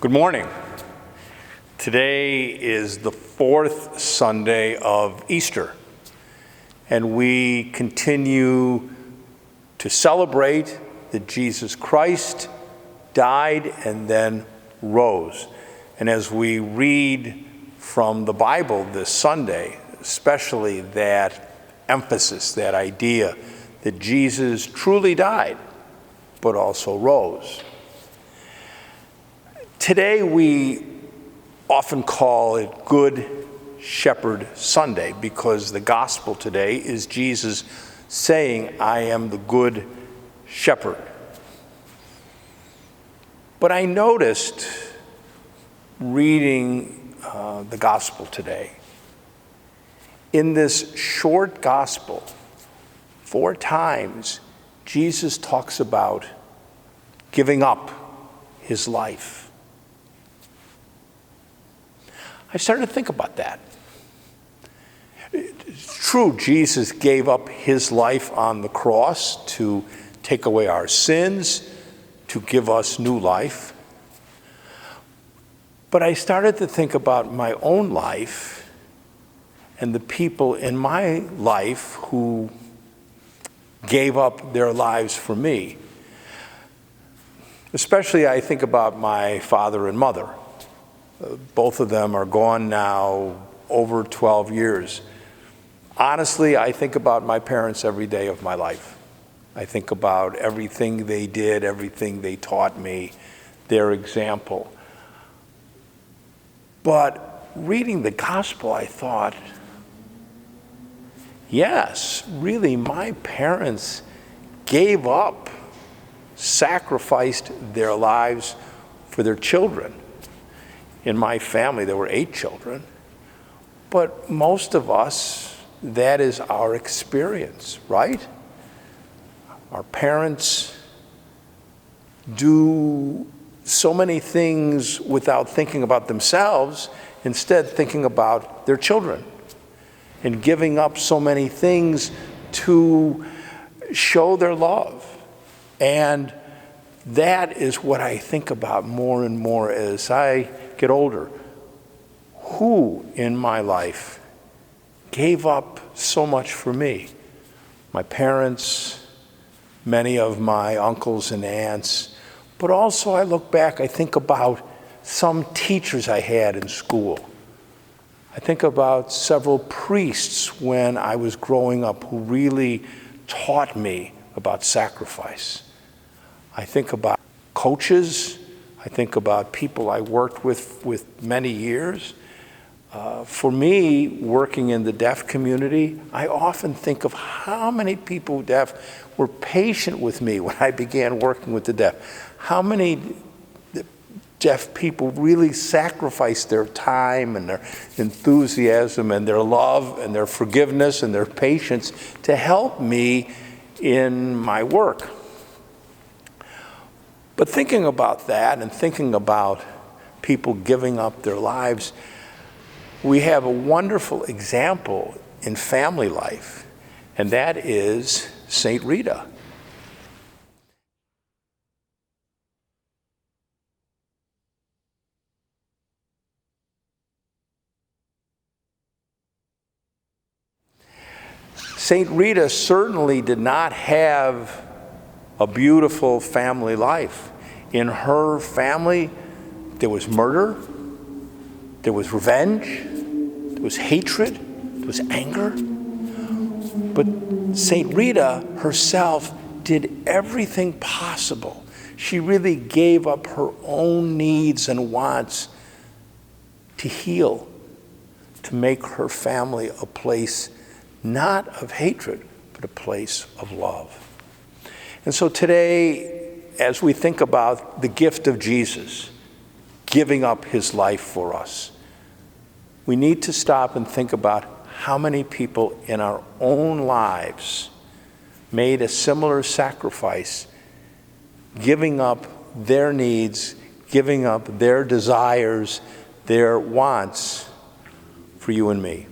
Good morning. Today is the fourth Sunday of Easter, and we continue to celebrate that Jesus Christ died and then rose. And as we read from the Bible this Sunday, especially that emphasis, that idea that Jesus truly died, but also rose. Today we often call it Good Shepherd Sunday because the gospel today is Jesus saying, I am the Good Shepherd. But I noticed reading the gospel today, in this short gospel, 4 times Jesus talks about giving up his life. I started to think about that. It's true, Jesus gave up his life on the cross to take away our sins, to give us new life. But I started to think about my own life and the people in my life who gave up their lives for me. Especially I think about my father and mother. Both of them are gone now over 12 years. Honestly, I think about my parents every day of my life. I think about everything they did, everything they taught me, their example. But reading the gospel, I thought, yes, really, my parents gave up, sacrificed their lives for their children. In my family, there were 8 children, but most of us, that is our experience, right? Our parents do so many things without thinking about themselves, instead thinking about their children, and giving up so many things to show their love. And that is what I think about more and more as I get older. Who in my life gave up so much for me? My parents, many of my uncles and aunts, but also I look back, I think about some teachers I had in school. I think about several priests when I was growing up who really taught me about sacrifice. I think about coaches. I think about people I worked with many years. For me, working in the deaf community, I often think of how many people deaf were patient with me when I began working with the deaf. How many deaf people really sacrificed their time and their enthusiasm and their love and their forgiveness and their patience to help me in my work. But thinking about that and thinking about people giving up their lives, we have a wonderful example in family life, and that is St. Rita. St. Rita certainly did not have a beautiful family life. In her family, there was murder, there was revenge, there was hatred, there was anger. But St. Rita herself did everything possible. She really gave up her own needs and wants to heal, to make her family a place not of hatred, but a place of love. And so today, as we think about the gift of Jesus, giving up his life for us, we need to stop and think about how many people in our own lives made a similar sacrifice, giving up their needs, giving up their desires, their wants for you and me.